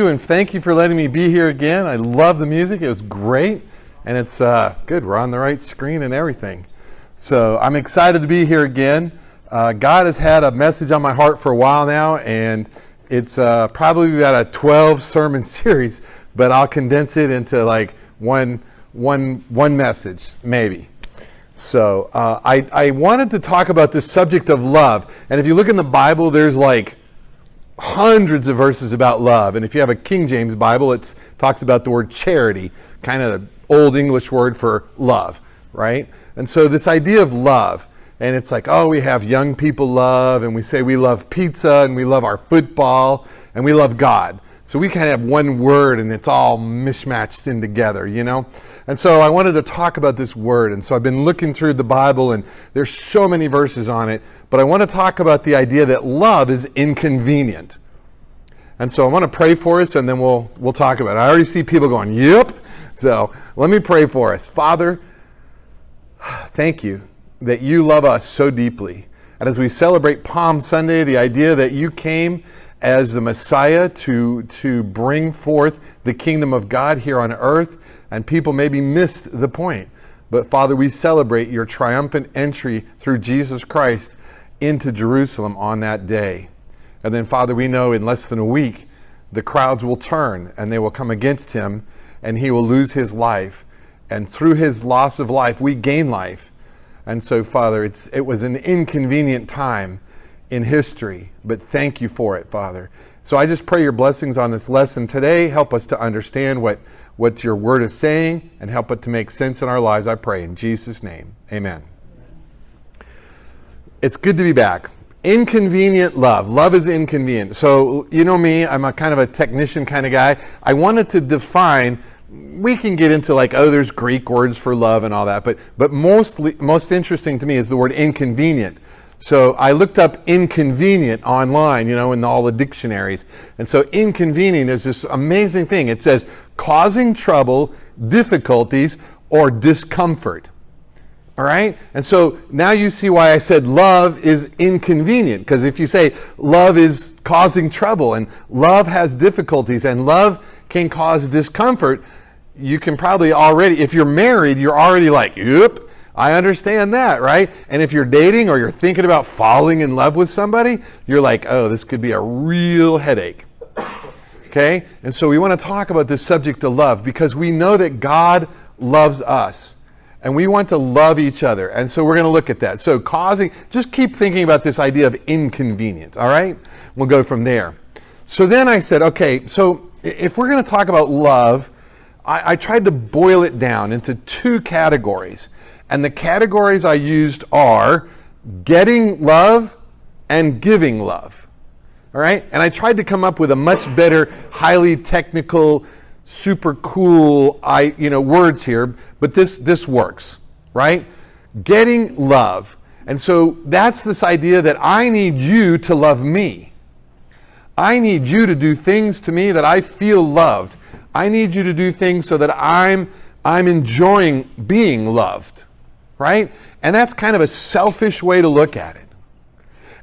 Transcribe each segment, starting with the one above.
And thank you for letting me be here again. I love the music. It was great. And it's good. We're on the right screen and everything. So I'm excited to be here again. God has had a message on my heart for a while now, and it's probably about a 12 sermon series, but I'll condense it into like one message, maybe. So I wanted to talk about this subject of love. And if you look in the Bible, there's like hundreds of verses about love. And if you have a King James Bible, it talks about the word charity, kind of the old English word for love, right? And so this idea of love, and it's like, oh, we have young people love, and we say we love pizza, and we love our football, and we love God. So we kind of have one word, and it's all mishmashed in together, you know? And so I wanted to talk about this word, and so I've been looking through the Bible, and there's so many verses on it, but I want to talk about the idea that love is inconvenient. And so I want to pray for us, and then we'll talk about it. I already see people going, yep. So let me pray for us. Father, thank you that you love us so deeply. And as we celebrate Palm Sunday, the idea that you came as the Messiah to bring forth the kingdom of God here on earth, and people maybe missed the point. But Father, we celebrate your triumphant entry through Jesus Christ into Jerusalem on that day. And then, Father, we know in less than a week, the crowds will turn and they will come against him, and he will lose his life. And through his loss of life, we gain life. And so, Father, it was an inconvenient time in history, but thank you for it, Father. So I just pray your blessings on this lesson today. Help us to understand what your word is saying, and help it to make sense in our lives, I pray. In Jesus' name, amen. It's good to be back. Inconvenient love. Love is inconvenient. So, you know me, I'm a kind of a technician kind of guy. I wanted to define, we can get into like, oh, there's Greek words for love and all that, but most interesting to me is the word inconvenient. So I looked up inconvenient online, you know, in all the dictionaries. And so inconvenient is this amazing thing. It says causing trouble, difficulties, or discomfort. All right? And so now you see why I said love is inconvenient. Because if you say love is causing trouble, and love has difficulties, and love can cause discomfort, you can probably already, if you're married, you're already like, yep, I understand that, right? And if you're dating or you're thinking about falling in love with somebody, you're like, oh, this could be a real headache. Okay? And so we want to talk about this subject of love because we know that God loves us. And we want to love each other. And so we're going to look at that. So just keep thinking about this idea of inconvenience, all right? We'll go from there. So then I said, okay, so if we're going to talk about love, I tried to boil it down into two categories. And the categories I used are getting love and giving love, all right? And I tried to come up with a much better, highly technical, super cool words here, but this works, right? Getting love. And so that's this idea that I need you to love me. I need you to do things to me that I feel loved. I need you to do things so that I'm enjoying being loved, right? And that's kind of a selfish way to look at it.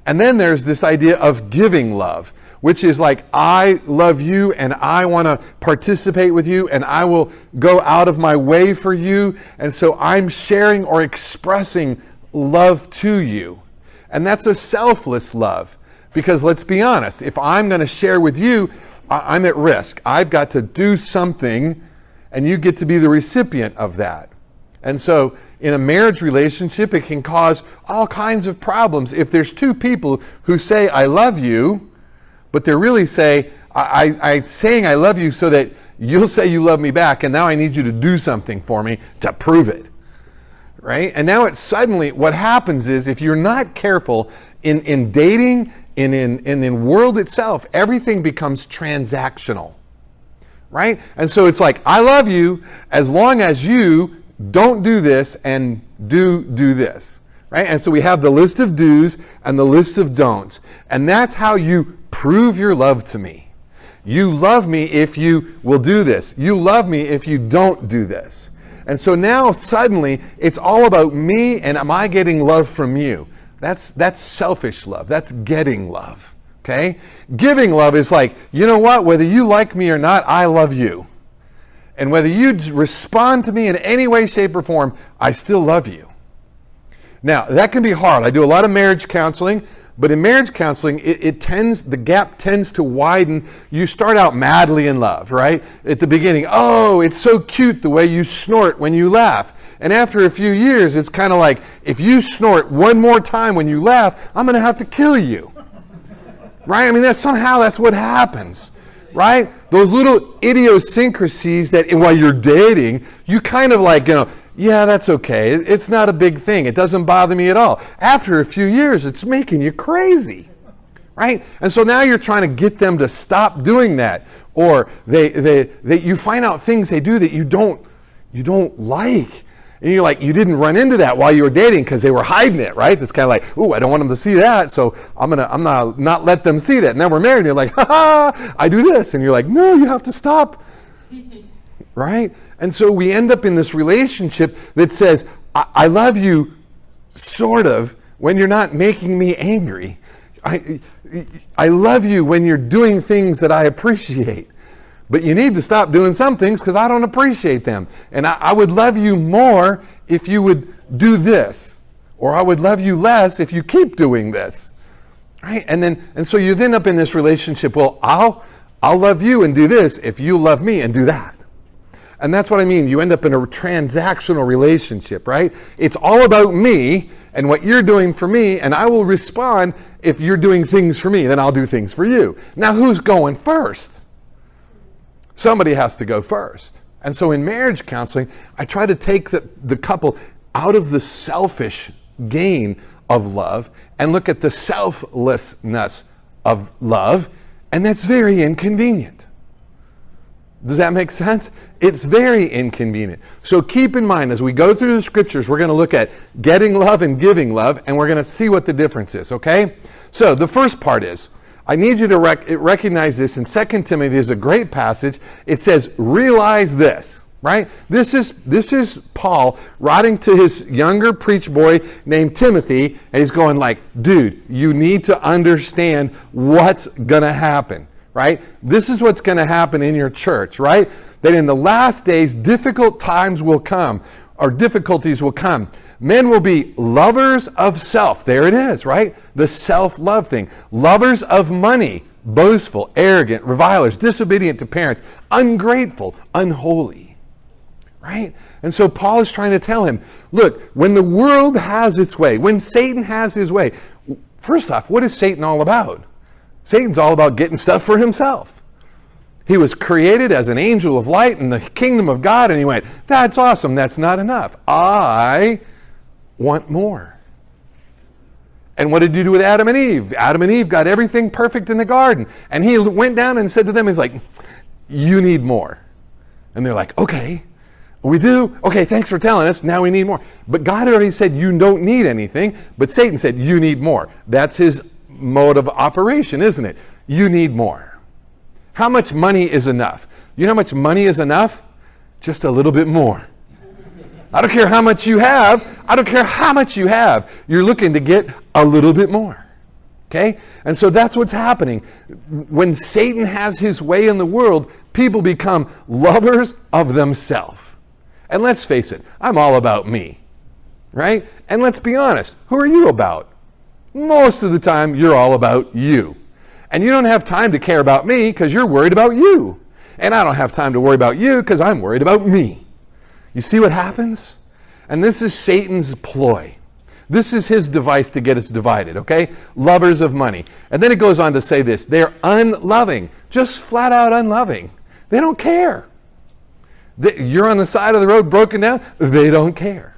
And then there's this idea of giving love, which is like, I love you and I want to participate with you and I will go out of my way for you. And so I'm sharing or expressing love to you. And that's a selfless love. Because let's be honest, if I'm going to share with you, I'm at risk. I've got to do something and you get to be the recipient of that. And so in a marriage relationship, it can cause all kinds of problems. If there's two people who say, I love you, but they're really saying I love you so that you'll say you love me back, and now I need you to do something for me to prove it, right? And now it's suddenly, what happens is, if you're not careful in dating, in world itself, everything becomes transactional, right? And so it's like, I love you as long as you don't do this and do this, right? And so we have the list of do's and the list of don'ts. And that's how you prove your love to me. You love me if you will do this. You love me if you don't do this. And so now suddenly it's all about me and am I getting love from you? That's selfish love. That's getting love. Okay? Giving love is like, you know what? Whether you like me or not, I love you. And whether you respond to me in any way, shape, or form, I still love you. Now, that can be hard. I do a lot of marriage counseling, but in marriage counseling, the gap tends to widen. You start out madly in love, right? At the beginning, oh, it's so cute the way you snort when you laugh. And after a few years, it's kind of like, if you snort one more time when you laugh, I'm going to have to kill you. Right? I mean, that's what happens. Right? Those little idiosyncrasies that while you're dating, you kind of like, yeah, that's okay. It's not a big thing. It doesn't bother me at all. After a few years, it's making you crazy. Right? And so now you're trying to get them to stop doing that. Or you find out things they do that you don't like. And you're like, you didn't run into that while you were dating because they were hiding it, right? It's kind of like, ooh, I don't want them to see that, so I'm not let them see that. And then we're married, and you're like, I do this. And you're like, no, you have to stop. Right? And so we end up in this relationship that says, I love you, sort of, when you're not making me angry. I love you when you're doing things that I appreciate. But you need to stop doing some things because I don't appreciate them. And I would love you more if you would do this. Or I would love you less if you keep doing this. Right? And so you end up in this relationship, well, I'll love you and do this if you love me and do that. And that's what I mean. You end up in a transactional relationship, right? It's all about me and what you're doing for me, and I will respond if you're doing things for me, then I'll do things for you. Now, who's going first? Somebody has to go first. And so in marriage counseling, I try to take the couple out of the selfish gain of love and look at the selflessness of love, and that's very inconvenient. Does that make sense? It's very inconvenient. So keep in mind, as we go through the scriptures, we're going to look at getting love and giving love, and we're going to see what the difference is, okay? So the first part is, I need you to recognize this in 2 Timothy. Is a great passage. It says, realize this, right? This is Paul writing to his younger preach boy named Timothy, and he's going like, dude, you need to understand what's going to happen, right? This is what's going to happen in your church, right? That in the last days, difficult times will come, or difficulties will come. Men will be lovers of self. There it is, right? The self-love thing. Lovers of money, boastful, arrogant, revilers, disobedient to parents, ungrateful, unholy. Right? And so Paul is trying to tell him, look, when the world has its way, when Satan has his way, first off, what is Satan all about? Satan's all about getting stuff for himself. He was created as an angel of light in the kingdom of God, and he went, that's awesome, that's not enough. I want more. And what did you do with Adam and Eve? Adam and Eve got everything perfect in the garden. And he went down and said to them, he's like, you need more. And they're like, okay, we do. Okay, thanks for telling us. Now we need more. But God already said you don't need anything. But Satan said you need more. That's his mode of operation, isn't it? You need more. How much money is enough? You know how much money is enough? Just a little bit more. I don't care how much you have. I don't care how much you have. You're looking to get a little bit more. Okay? And so that's what's happening. When Satan has his way in the world, people become lovers of themselves. And let's face it, I'm all about me. Right? And let's be honest, who are you about? Most of the time, you're all about you. And you don't have time to care about me because you're worried about you. And I don't have time to worry about you because I'm worried about me. You see what happens? And this is Satan's ploy. This is his device to get us divided, okay? Lovers of money. And then it goes on to say this. They're unloving. Just flat out unloving. They don't care. You're on the side of the road broken down. They don't care.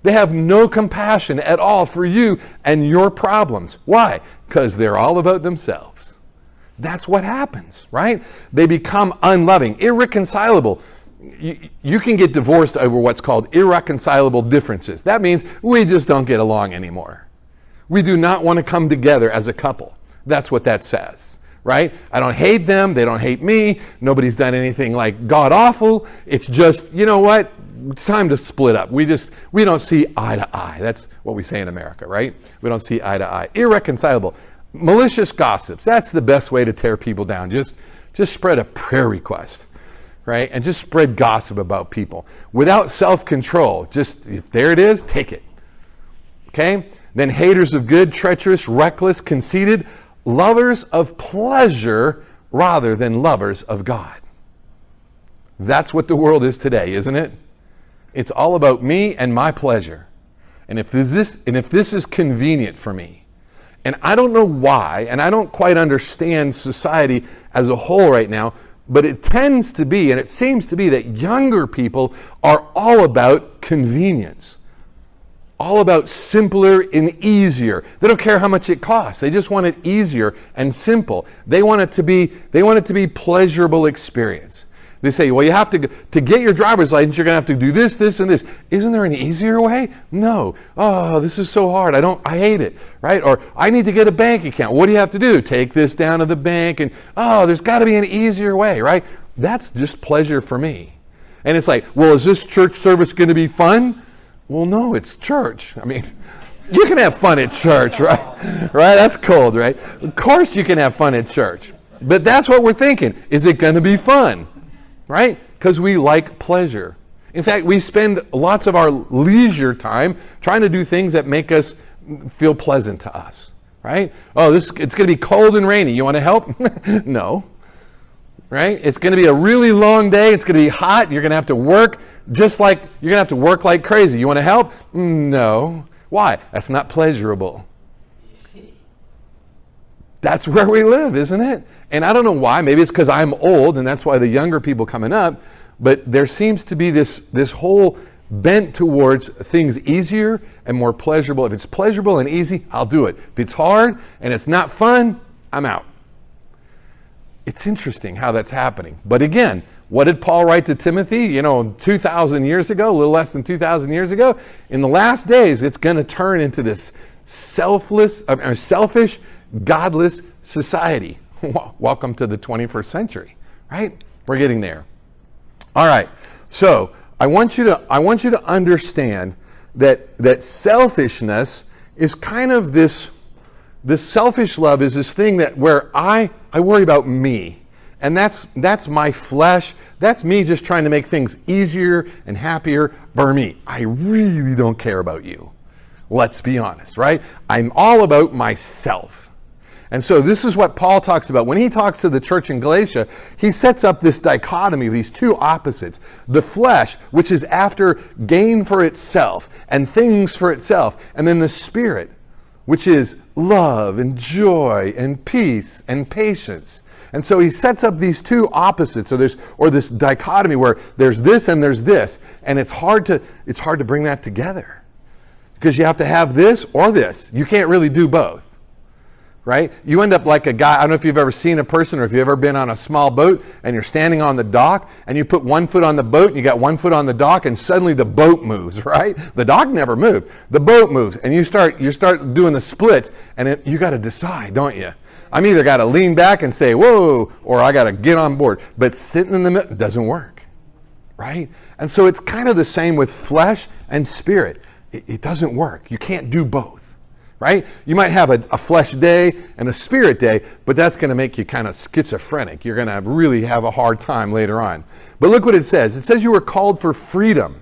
They have no compassion at all for you and your problems. Why? Because they're all about themselves. That's what happens, right? They become unloving, irreconcilable. You can get divorced over what's called irreconcilable differences. That means we just don't get along anymore. We do not want to come together as a couple. That's what that says, right? I don't hate them. They don't hate me. Nobody's done anything like god awful. It's just, you know what? It's time to split up. We don't see eye to eye. That's what we say in America, right? We don't see eye to eye. Irreconcilable, Malicious gossips, that's the best way to tear people down. Just spread a prayer request, right? And just spread gossip about people. Without self-control, just, if there it is, take it. Okay? Then haters of good, treacherous, reckless, conceited, lovers of pleasure rather than lovers of God. That's what the world is today, isn't it? It's all about me and my pleasure. And if this is convenient for me, and I don't know why, and I don't quite understand society as a whole right now, but it tends to be, and it seems to be, that younger people are all about convenience. All about simpler and easier. They don't care how much it costs. They just want it easier and simple. They want it to be pleasurable experience. They say, well, you have to get your driver's license, you're going to have to do this, this, and this. Isn't there an easier way? No. Oh, this is so hard. I hate it, right? Or I need to get a bank account. What do you have to do? Take this down to the bank, and there's got to be an easier way, right? That's just pleasure for me. And it's like, well, is this church service going to be fun? Well, no, it's church. I mean, you can have fun at church, right? Right? That's cold, right? Of course you can have fun at church. But that's what we're thinking. Is it going to be fun? Right? Because we like pleasure. In fact, we spend lots of our leisure time trying to do things that make us feel pleasant to us. Right? It's going to be cold and rainy. You want to help? No. Right? It's going to be a really long day. It's going to be hot. You're going to have to work you're going to have to work like crazy. You want to help? No. Why? That's not pleasurable. That's where we live, isn't it? And I don't know why. Maybe it's because I'm old, and that's why the younger people coming up. But there seems to be this whole bent towards things easier and more pleasurable. If it's pleasurable and easy, I'll do it. If it's hard and it's not fun, I'm out. It's interesting how that's happening. But again, what did Paul write to Timothy? 2,000 years ago, a little less than 2,000 years ago. In the last days, it's going to turn into this selfish, godless society. Welcome to the 21st century, right? We're getting there. All right. So I want you to understand that selfishness is kind of this selfish love is this thing where I worry about me. And that's my flesh. That's me just trying to make things easier and happier for me. I really don't care about you. Let's be honest, right? I'm all about myself. And so this is what Paul talks about. When he talks to the church in Galatia, he sets up this dichotomy of these two opposites. The flesh, which is after gain for itself and things for itself. And then the spirit, which is love and joy and peace and patience. And so he sets up these two opposites, or this dichotomy where there's this and there's this, and it's hard to bring that together because you have to have this or this. You can't really do both, right? You end up like a guy. I don't know if you've ever seen a person or if you've ever been on a small boat and you're standing on the dock and you put one foot on the boat and you got one foot on the dock and suddenly the boat moves, right? The dock never moved. The boat moves and you start doing the splits and you got to decide, don't you? I'm either got to lean back and say, whoa, or I got to get on board. But sitting in the middle doesn't work, right? And so it's kind of the same with flesh and spirit. It doesn't work. You can't do both, right? You might have a flesh day and a spirit day, but that's going to make you kind of schizophrenic. You're going to really have a hard time later on. But look what it says. It says you were called for freedom.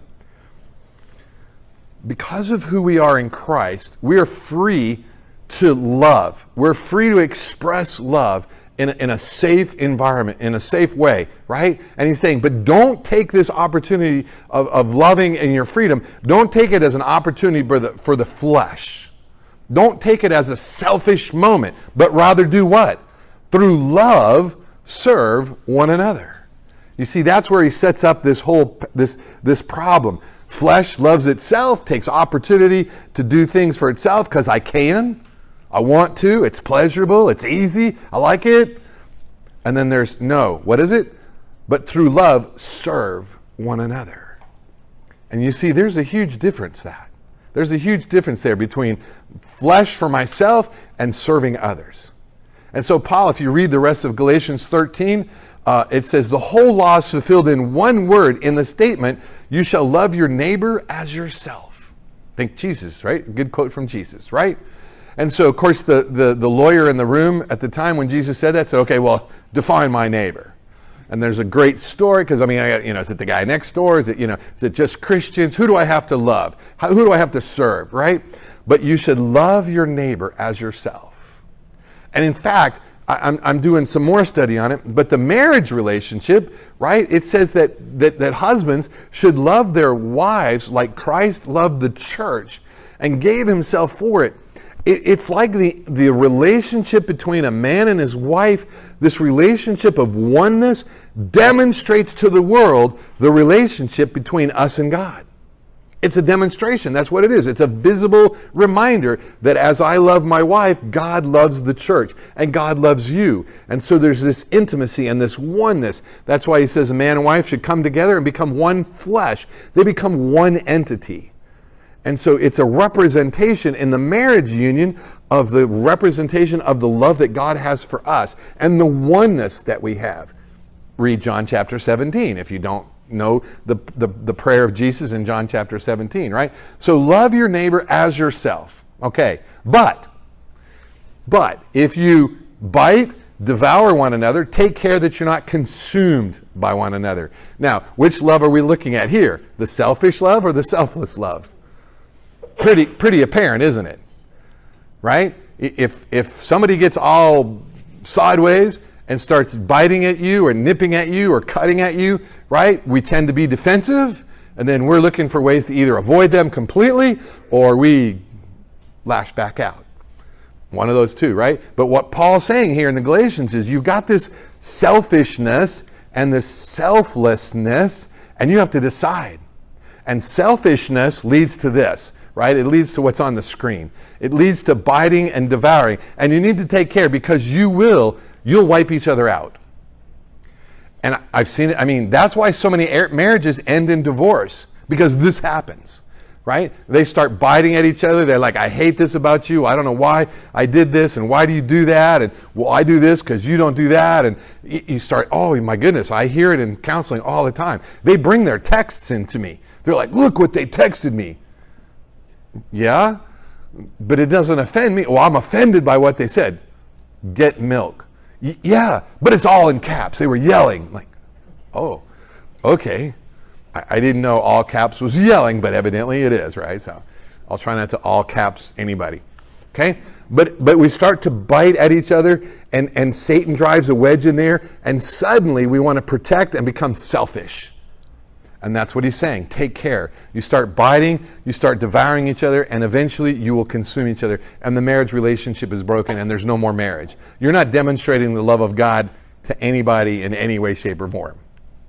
Because of who we are in Christ, we are free to love. We're free to express love in a safe environment, in a safe way, right? And he's saying, but don't take this opportunity of loving in your freedom, don't take it as an opportunity for the flesh. Don't take it as a selfish moment, but rather do what? Through love, serve one another. You see, that's where he sets up this problem. Flesh loves itself, takes opportunity to do things for itself because I can. I want to, it's pleasurable, it's easy, I like it. And then there's what is it? But through love, serve one another. And you see, there's a huge difference There's a huge difference there between flesh for myself and serving others. And so Paul, if you read the rest of Galatians 13, it says, the whole law is fulfilled in one word in the statement, you shall love your neighbor as yourself. Think Jesus, right? Good quote from Jesus, right? And so, of course, the lawyer in the room at the time when Jesus said that said, okay, well, define my neighbor. And there's a great story because, I mean, is it the guy next door? Is it just Christians? Who do I have to love? Who do I have to serve, right? But you should love your neighbor as yourself. And in fact, I'm doing some more study on it, but the marriage relationship, right? It says that husbands should love their wives like Christ loved the church and gave himself for it. It's like the relationship between a man and his wife, this relationship of oneness demonstrates to the world the relationship between us and God. It's a demonstration. That's what it is. It's a visible reminder that as I love my wife, God loves the church and God loves you. And so there's this intimacy and this oneness. That's why he says a man and wife should come together and become one flesh. They become one entity. And so it's a representation in the marriage union of the representation of the love that God has for us and the oneness that we have. Read John chapter 17 if you don't know the prayer of Jesus in John chapter 17, right? So love your neighbor as yourself. Okay, but if you bite, devour one another, take care that you're not consumed by one another. Now, which love are we looking at here? The selfish love or the selfless love? Pretty apparent, isn't it? Right? If somebody gets all sideways and starts biting at you or nipping at you or cutting at you, right? We tend to be defensive, and then we're looking for ways to either avoid them completely or we lash back out. One of those two, right? But what Paul's saying here in the Galatians is you've got this selfishness and this selflessness, and you have to decide. And selfishness leads to this, right? It leads to what's on the screen. It leads to biting and devouring. And you need to take care because you'll wipe each other out. And I've seen it. I mean, that's why so many marriages end in divorce, because this happens, right? They start biting at each other. They're like, I hate this about you. I don't know why I did this, and why do you do that? And well, I do this because you don't do that. And you start, oh my goodness, I hear it in counseling all the time. They bring their texts into me. They're like, look what they texted me. Yeah, but it doesn't offend me. Well, I'm offended by what they said. Get milk. Yeah, but it's all in caps. They were yelling. Like, oh, okay. I didn't know all caps was yelling, but evidently it is, right? So I'll try not to all caps anybody. Okay? But we start to bite at each other, and Satan drives a wedge in there, and suddenly we want to protect and become selfish. And that's what he's saying. Take care. You start biting, you start devouring each other, and eventually you will consume each other. And the marriage relationship is broken, and there's no more marriage. You're not demonstrating the love of God to anybody in any way, shape, or form.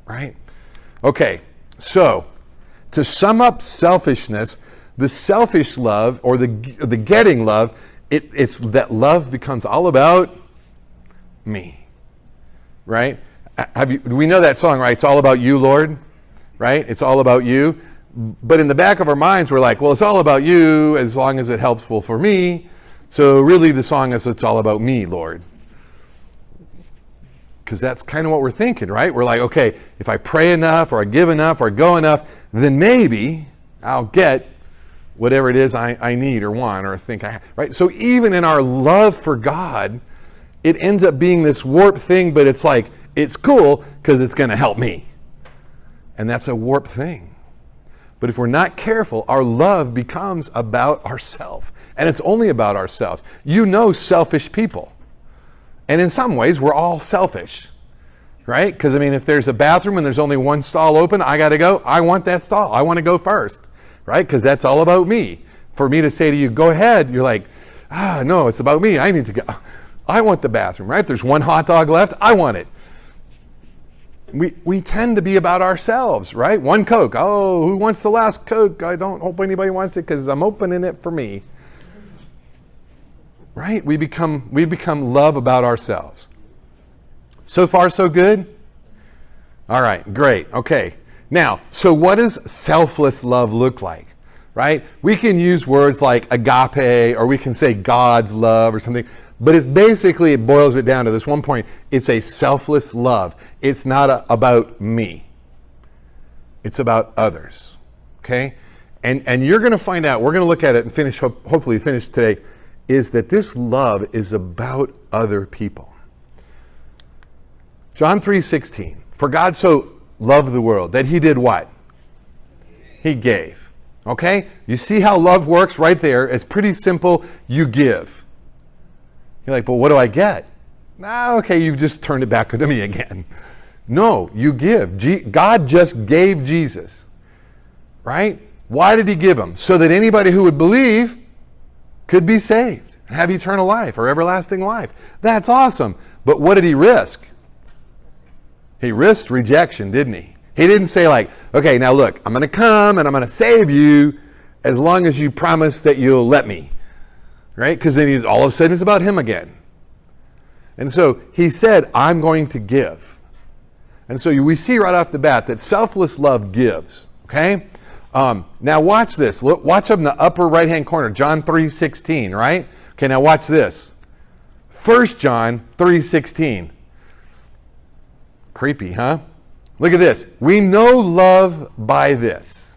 Right? Okay, so to sum up selfishness, the selfish love, or the getting love, it's that love becomes all about me. Right? We know that song, right? It's all about you, Lord. Right? It's all about you. But in the back of our minds, we're like, well, it's all about you as long as it's helpful for me. So really the song is, it's all about me, Lord. Because that's kind of what we're thinking, right? We're like, okay, if I pray enough or I give enough or I go enough, then maybe I'll get whatever it is I need or want or think I have, right? So even in our love for God, it ends up being this warped thing, but it's like, it's cool because it's going to help me. And that's a warped thing. But if we're not careful, our love becomes about ourselves. And it's only about ourselves. You know selfish people. And in some ways, we're all selfish. Right? Because, I mean, if there's a bathroom and there's only one stall open, I got to go. I want that stall. I want to go first. Right? Because that's all about me. For me to say to you, go ahead, you're like, no, it's about me. I need to go. I want the bathroom. Right? If there's one hot dog left, I want it. We tend to be about ourselves, right? One Coke. Oh, who wants the last Coke? I don't hope anybody wants it because I'm opening it for me. Right? We become love about ourselves. So far, so good? All right, great. Okay. Now, so what does selfless love look like? Right? We can use words like agape, or we can say God's love or something. But it's basically, it boils it down to this one point. It's a selfless love. It's not about me. It's about others. Okay? And you're going to find out, we're going to look at it and hopefully finish today is that this love is about other people. John 3:16, for God so loved the world that he did what? He gave. Okay? You see how love works right there. It's pretty simple. You give. You're like, but what do I get? Okay, you've just turned it back to me again. No, you give. God just gave Jesus. Right? Why did he give him? So that anybody who would believe could be saved and have eternal life or everlasting life. That's awesome. But what did he risk? He risked rejection, didn't he? He didn't say like, okay, now look, I'm going to come and I'm going to save you as long as you promise that you'll let me. Right? Because then all of a sudden it's about him again. And so he said, I'm going to give. And so we see right off the bat that selfless love gives. Okay? Now watch this. Look, watch up in the upper right-hand corner, John 3:16, right? Okay, now watch this. 1 John 3:16. Creepy, huh? Look at this. We know love by this.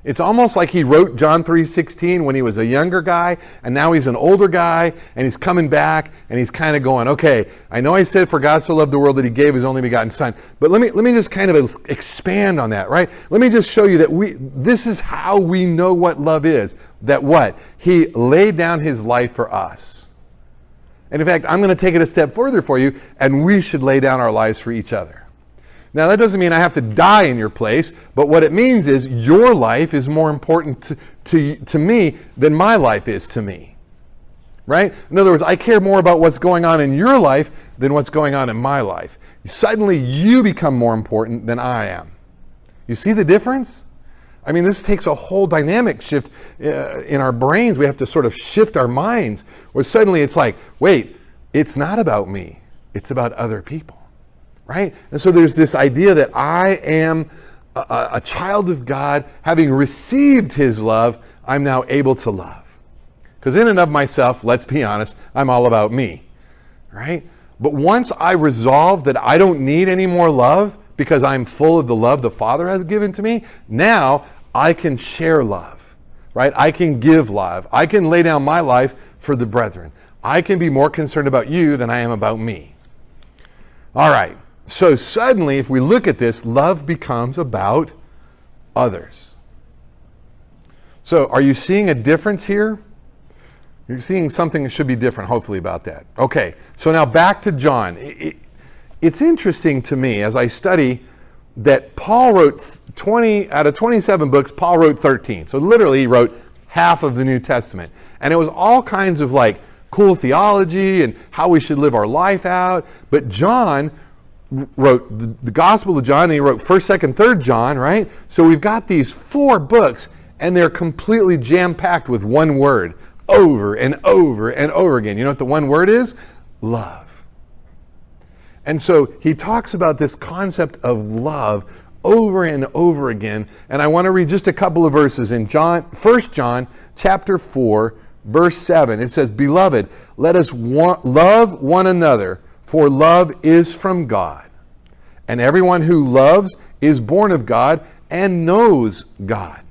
It's almost like he wrote John 3:16 when he was a younger guy, and now he's an older guy, and he's coming back, and he's kind of going, okay, I know I said for God so loved the world that he gave his only begotten son, but let me just kind of expand on that, right? Let me just show you that this is how we know what love is. That what? He laid down his life for us. And in fact, I'm going to take it a step further for you, and we should lay down our lives for each other. Now, that doesn't mean I have to die in your place, but what it means is your life is more important to me than my life is to me. Right? In other words, I care more about what's going on in your life than what's going on in my life. Suddenly, you become more important than I am. You see the difference? I mean, this takes a whole dynamic shift in our brains. We have to sort of shift our minds, where suddenly it's like, wait, it's not about me. It's about other people. Right? And so there's this idea that I am a child of God, having received his love, I'm now able to love. Because in and of myself, let's be honest, I'm all about me. Right? But once I resolve that I don't need any more love because I'm full of the love the Father has given to me, now I can share love. Right? I can give love. I can lay down my life for the brethren. I can be more concerned about you than I am about me. All right. So suddenly, if we look at this, love becomes about others. So are you seeing a difference here? You're seeing something that should be different, hopefully, about that. Okay, so now back to John. It's interesting to me as I study that Paul wrote 20, out of 27 books, Paul wrote 13. So literally he wrote half of the New Testament. And it was all kinds of like cool theology and how we should live our life out. But John wrote the Gospel of John, and he wrote 1st, 2nd, 3rd John, right? So we've got these 4 books, and they're completely jam-packed with one word over and over and over again. You know what the one word is? Love. And so he talks about this concept of love over and over again, and I want to read just a couple of verses in 1 John chapter 4, verse 7. It says, Beloved, let us love one another, for love is from God. And everyone who loves is born of God and knows God.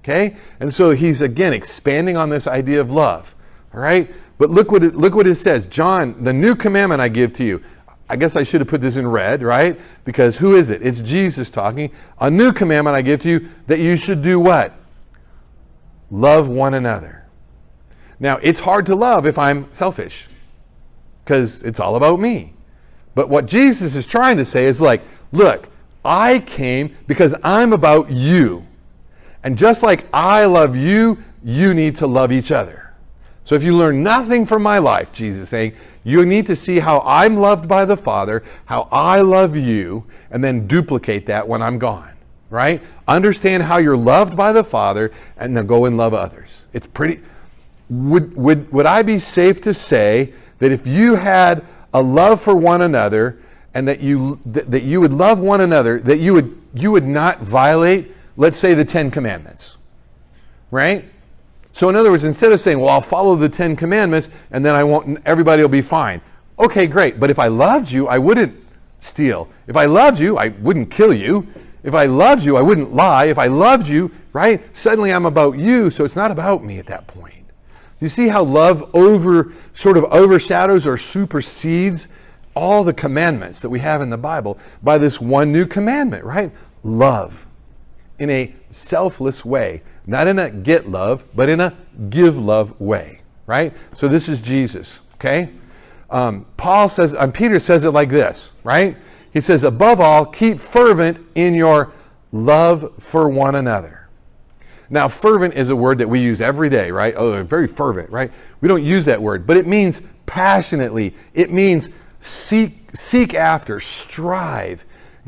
Okay? And so he's again expanding on this idea of love. All right? But look what it says. John, the new commandment I give to you. I guess I should have put this in red, right? Because who is it? It's Jesus talking. A new commandment I give to you, that you should do what? Love one another. Now, it's hard to love if I'm selfish, because it's all about me. But what Jesus is trying to say is like, look, I came because I'm about you. And just like I love you, you need to love each other. So if you learn nothing from my life, Jesus is saying, you need to see how I'm loved by the Father, how I love you, and then duplicate that when I'm gone. Right? Understand how you're loved by the Father, and then go and love others. It's pretty... Would I be safe to say that if you had a love for one another, and that you would love one another, that you would not violate, let's say, the 10 Commandments, right? So in other words, instead of saying, well, I'll follow the 10 Commandments, and then everybody will be fine. Okay, great. But if I loved you, I wouldn't steal. If I loved you, I wouldn't kill you. If I loved you, I wouldn't lie. If I loved you, right? Suddenly I'm about you, so it's not about me at that point. You see how love sort of overshadows or supersedes all the commandments that we have in the Bible by this one new commandment, right? Love in a selfless way, not in a get love, but in a give love way, right? So this is Jesus, okay? Peter says it like this, right? He says, above all, keep fervent in your love for one another. Now, fervent is a word that we use every day, right? Oh, they're very fervent, right? We don't use that word, but it means passionately. It means seek after, strive,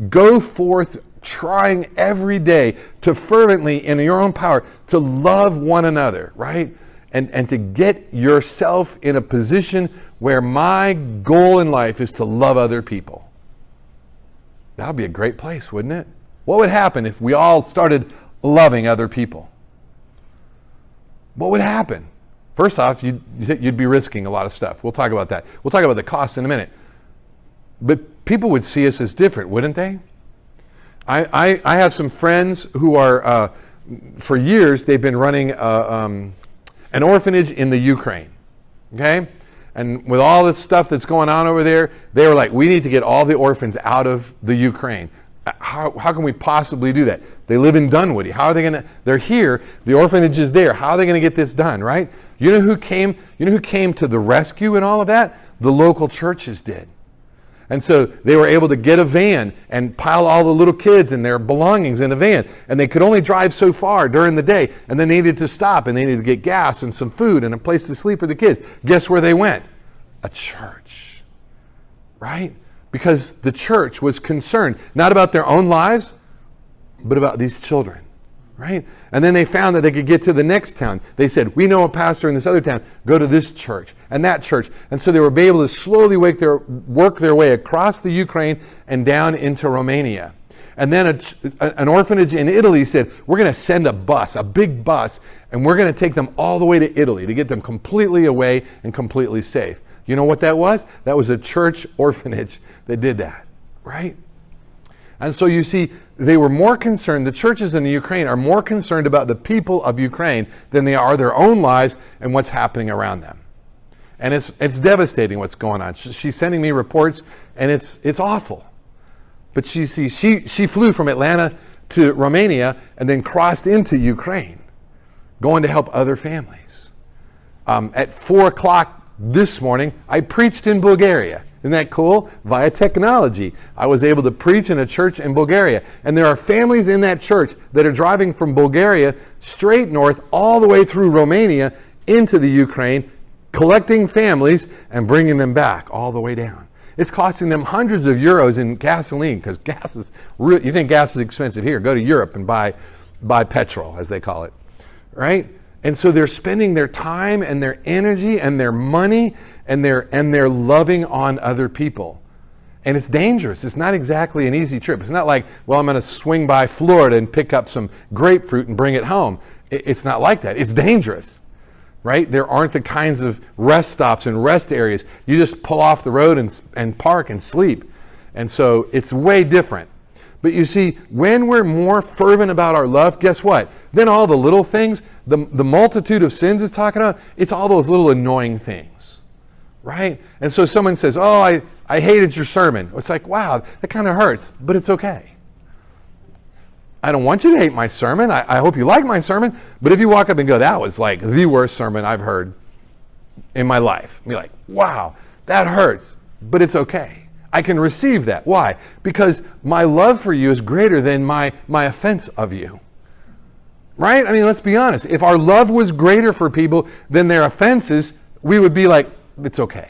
go forth trying every day to fervently, in your own power, to love one another, right? And to get yourself in a position where my goal in life is to love other people. That would be a great place, wouldn't it? What would happen if we all started loving other people? What would happen? First off, you'd be risking a lot of stuff. We'll talk about that. We'll talk about the cost in a minute. But people would see us as different, wouldn't they? I have some friends who are, for years, they've been running an orphanage in the Ukraine, okay? And with all this stuff that's going on over there, they were like, we need to get all the orphans out of the Ukraine. How can we possibly do that? They live in Dunwoody. How are they going to? They're here. The orphanage is there. How are they going to get this done, right? You know who came to the rescue and all of that? The local churches did. And so they were able to get a van and pile all the little kids and their belongings in a van. And they could only drive so far during the day. And they needed to stop and they needed to get gas and some food and a place to sleep for the kids. Guess where they went? A church, right? Because the church was concerned, not about their own lives, but about these children, right? And then they found that they could get to the next town. They said, we know a pastor in this other town, go to this church and that church. And so they were able to slowly work their way across the Ukraine and down into Romania. And then an orphanage in Italy said, we're going to send a bus, a big bus, and we're going to take them all the way to Italy to get them completely away and completely safe. You know what that was? That was a church orphanage that did that, right? And so you see, they were more concerned, the churches in the Ukraine are more concerned about the people of Ukraine than they are their own lives and what's happening around them. And it's devastating what's going on. She's sending me reports, and it's awful. But she flew from Atlanta to Romania and then crossed into Ukraine, going to help other families. At 4 o'clock this morning, I preached in Bulgaria. Isn't that cool? Via technology, I was able to preach in a church in Bulgaria. And there are families in that church that are driving from Bulgaria straight north all the way through Romania into the Ukraine, collecting families and bringing them back all the way down. It's costing them hundreds of euros in gasoline, because gas is you think gas is expensive here, go to Europe and buy petrol, as they call it, right? And so they're spending their time and their energy and their money and they're loving on other people. And it's dangerous. It's not exactly an easy trip. It's not like, well, I'm going to swing by Florida and pick up some grapefruit and bring it home. It's not like that. It's dangerous, right? There aren't the kinds of rest stops and rest areas. You just pull off the road and park and sleep. And so it's way different. But you see, when we're more fervent about our love, guess what? Then all the little things, the multitude of sins it's talking about, it's all those little annoying things, right? And so someone says, oh, I hated your sermon. It's like, wow, that kind of hurts, but it's okay. I don't want you to hate my sermon. I hope you like my sermon. But if you walk up and go, that was like the worst sermon I've heard in my life, be like, wow, that hurts, but it's okay. I can receive that. Why? Because my love for you is greater than my offense of you. Right? I mean, let's be honest. If our love was greater for people than their offenses, we would be like, it's okay.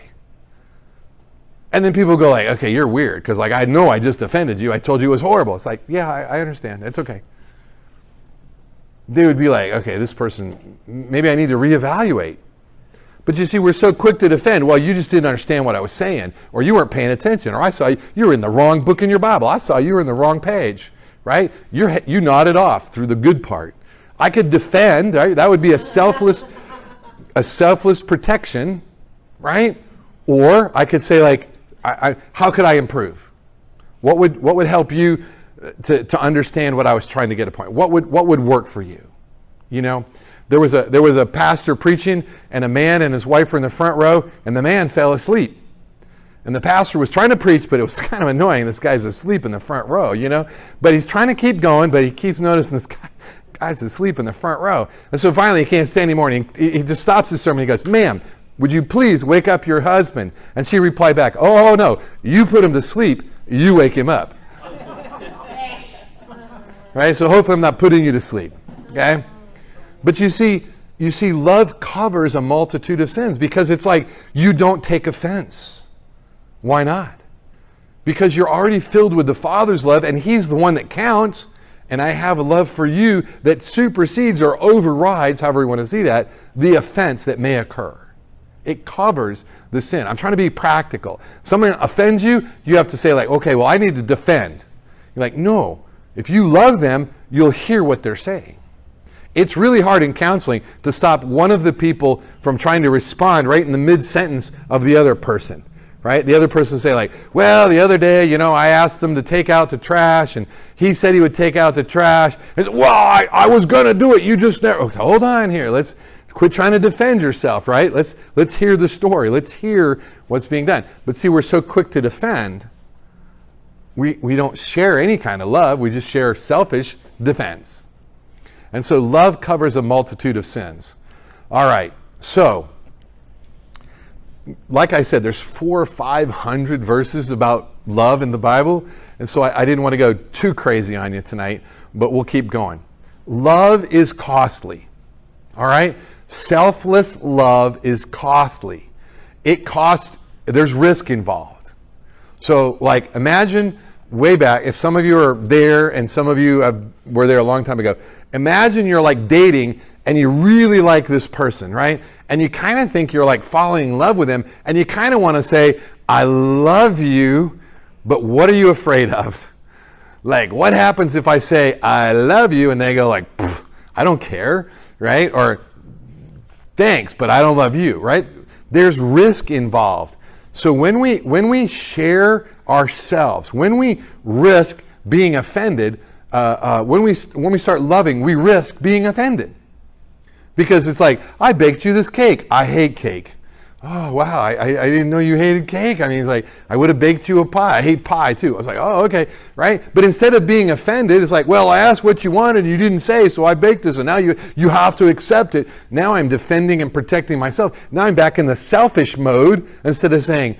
And then people go like, okay, you're weird, because like, I know I just offended you. I told you it was horrible. It's like, yeah, I understand. It's okay. They would be like, okay, this person, maybe I need to reevaluate. But you see, we're so quick to defend. Well, you just didn't understand what I was saying, or you weren't paying attention, or I saw you were in the wrong book in your Bible. I saw you were in the wrong page, right? You nodded off through the good part. I could defend, right? That would be a selfless protection, right? Or I could say like, how could I improve? What would help you to understand what I was trying to get a point? What would work for you? You know? There was a pastor preaching, and a man and his wife were in the front row, and the man fell asleep. And the pastor was trying to preach, but it was kind of annoying. This guy's asleep in the front row, you know. But he's trying to keep going, but he keeps noticing this guy's asleep in the front row. And so finally he can't stay anymore, and he just stops his sermon. He goes, "Ma'am, would you please wake up your husband?" And she replied back, "Oh, no, you put him to sleep, you wake him up." Right? So hopefully I'm not putting you to sleep, okay? But you see, love covers a multitude of sins because it's like you don't take offense. Why not? Because you're already filled with the Father's love, and He's the one that counts, and I have a love for you that supersedes or overrides, however you want to see that, the offense that may occur. It covers the sin. I'm trying to be practical. Someone offends you, you have to say like, okay, well, I need to defend. You're like, no. If you love them, you'll hear what they're saying. It's really hard in counseling to stop one of the people from trying to respond right in the mid-sentence of the other person. Right? The other person say like, well, the other day, you know, I asked them to take out the trash, and he said he would take out the trash. And well, I was going to do it. You just never. Okay, hold on here. Let's quit trying to defend yourself, right? Let's hear the story. Let's hear what's being done. But see, we're so quick to defend. We don't share any kind of love. We just share selfish defense. And so love covers a multitude of sins. All right. So, like I said, there's 400 or 500 verses about love in the Bible. And so I didn't want to go too crazy on you tonight, but we'll keep going. Love is costly. All right? Selfless love is costly. It costs, there's risk involved. So, like, imagine way back, if some of you are there and some of you were there a long time ago, imagine you're like dating and you really like this person, right? And you kind of think you're like falling in love with them, and you kind of want to say, I love you, but what are you afraid of? Like, what happens if I say, I love you, and they go like, I don't care, right? Or, thanks, but I don't love you, right? There's risk involved. So when we share ourselves, when we risk being offended, when we start loving, we risk being offended. Because it's like, I baked you this cake. I hate cake. Oh, wow, I didn't know you hated cake. I mean, it's like, I would have baked you a pie. I hate pie, too. I was like, oh, okay, right? But instead of being offended, it's like, well, I asked what you wanted, and you didn't say, so I baked this, and now you have to accept it. Now I'm defending and protecting myself. Now I'm back in the selfish mode instead of saying,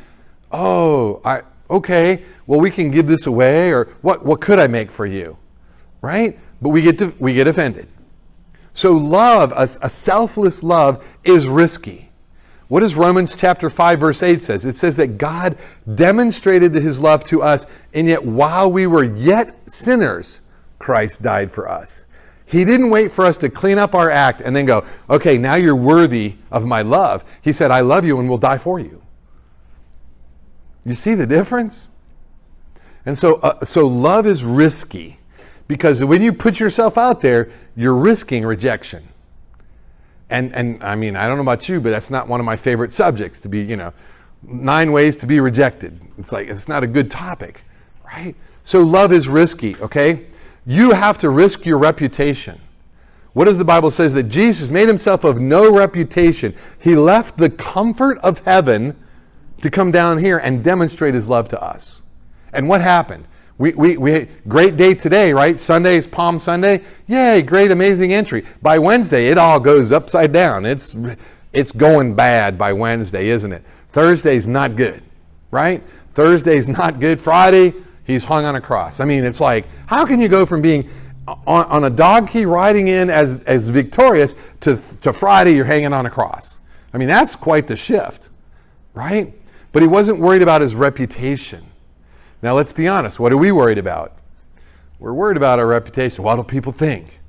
oh, okay, well, we can give this away, or what could I make for you, right? But we get offended. So love, a selfless love, is risky. What does Romans chapter 5 verse 8 says? It says that God demonstrated His love to us, and yet while we were yet sinners, Christ died for us. He didn't wait for us to clean up our act and then go, okay, now you're worthy of my love. He said, I love you and will die for you. You see the difference? And so love is risky. Because when you put yourself out there, you're risking rejection. And I mean, I don't know about you, but that's not one of my favorite subjects, to be, 9 ways to be rejected. It's like, it's not a good topic, right? So love is risky, okay? You have to risk your reputation. What does the Bible say? That Jesus made Himself of no reputation. He left the comfort of heaven to come down here and demonstrate His love to us. And what happened? We great day today, right? Sunday is Palm Sunday. Yay, great, amazing entry. By Wednesday, it all goes upside down. It's going bad by Wednesday, isn't it? Thursday's not good, right? Thursday's not good. Friday, He's hung on a cross. I mean, it's like, how can you go from being on a donkey riding in as victorious to Friday you're hanging on a cross? I mean, that's quite the shift, right? But He wasn't worried about His reputation. Now, let's be honest. What are we worried about? We're worried about our reputation. What do people think?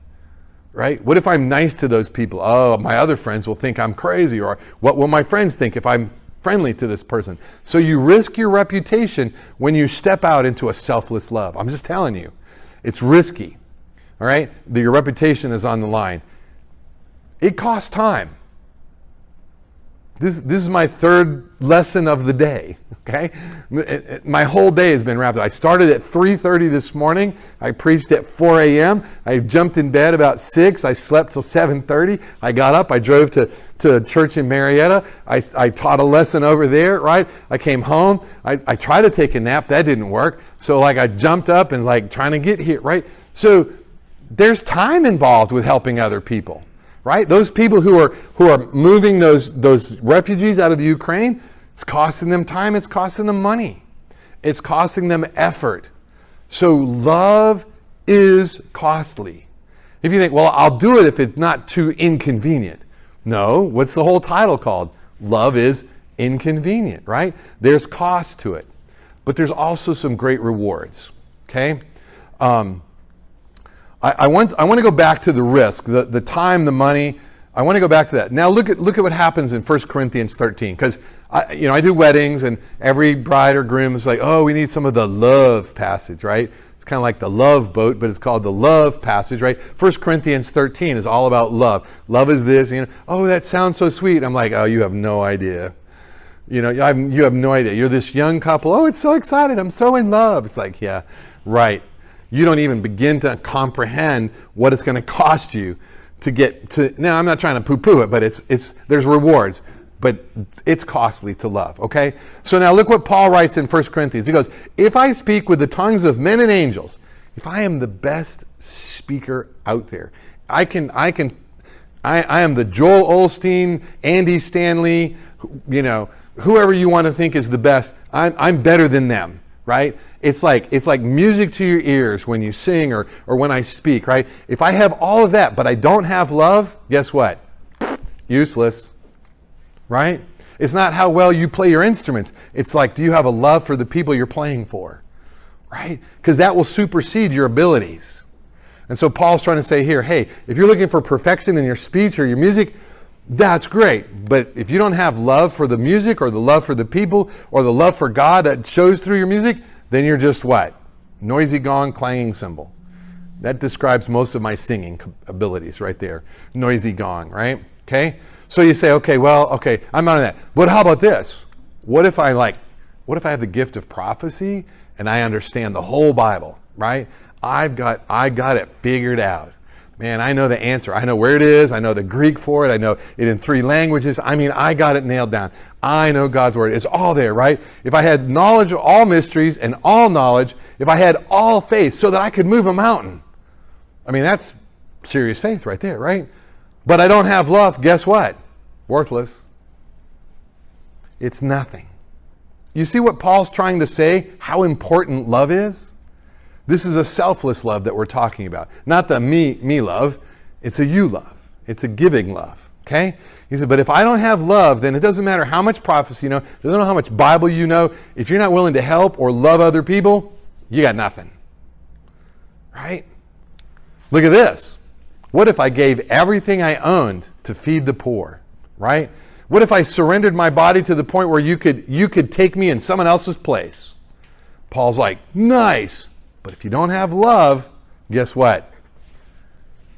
Right? What if I'm nice to those people? Oh, my other friends will think I'm crazy. Or what will my friends think if I'm friendly to this person? So you risk your reputation when you step out into a selfless love. I'm just telling you. It's risky. All right? Your reputation is on the line. It costs time. This is my third lesson of the day, okay? My whole day has been wrapped up. I started at 3:30 this morning. I preached at 4 a.m. I jumped in bed about 6. I slept till 7:30. I got up. I drove to church in Marietta. I taught a lesson over there, right? I came home. I tried to take a nap. That didn't work. So like I jumped up and like trying to get here, right? So there's time involved with helping other people. Right? Those people who are moving those refugees out of the Ukraine, it's costing them time, it's costing them money. It's costing them effort. So love is costly. If you think, well, I'll do it if it's not too inconvenient. No, what's the whole title called? Love is inconvenient, right? There's cost to it. But there's also some great rewards, okay? I want to go back to the risk, the time, the money. I want to go back to that. Now look at what happens in 1 Corinthians 13, because I do weddings, and every bride or groom is like, oh, we need some of the love passage, right? It's kind of like the love boat, but it's called the love passage, right? 1 Corinthians 13 is all about love. Love is this, oh, that sounds so sweet. I'm like, oh, you have no idea. You have no idea. You're this young couple. Oh, it's so excited. I'm so in love. It's like, yeah, right. You don't even begin to comprehend what it's going to cost you to get to. Now, I'm not trying to poo-poo it, but there's rewards, but it's costly to love, okay? So now look what Paul writes in 1 Corinthians. He goes, if I speak with the tongues of men and angels, if I am the best speaker out there, I am the Joel Osteen, Andy Stanley, whoever you want to think is the best, I'm better than them, right? It's like music to your ears when you sing or when I speak, right? If I have all of that, but I don't have love, guess what? Useless, right? It's not how well you play your instruments. It's like, do you have a love for the people you're playing for, right? Because that will supersede your abilities. And so Paul's trying to say here, hey, if you're looking for perfection in your speech or your music, that's great. But if you don't have love for the music or the love for the people or the love for God that shows through your music, then you're just what? Noisy gong, clanging cymbal. That describes most of my singing abilities right there. Noisy gong, right? Okay? So you say, okay, I'm on that. But how about this? What if I have the gift of prophecy and I understand the whole Bible, right? I got it figured out. Man, I know the answer. I know where it is. I know the Greek for it. I know it in 3 languages. I got it nailed down. I know God's word. It's all there, right? If I had knowledge of all mysteries and all knowledge, if I had all faith so that I could move a mountain, that's serious faith right there, right? But I don't have love, guess what? Worthless. It's nothing. You see what Paul's trying to say? How important love is? This is a selfless love that we're talking about. Not the me love. It's a you love. It's a giving love. Okay? He said, but if I don't have love, then it doesn't matter how much prophecy you know, it doesn't matter how much Bible you know. If you're not willing to help or love other people, you got nothing. Right? Look at this. What if I gave everything I owned to feed the poor? Right? What if I surrendered my body to the point where you could take me in someone else's place? Paul's like, nice. But if you don't have love, guess what?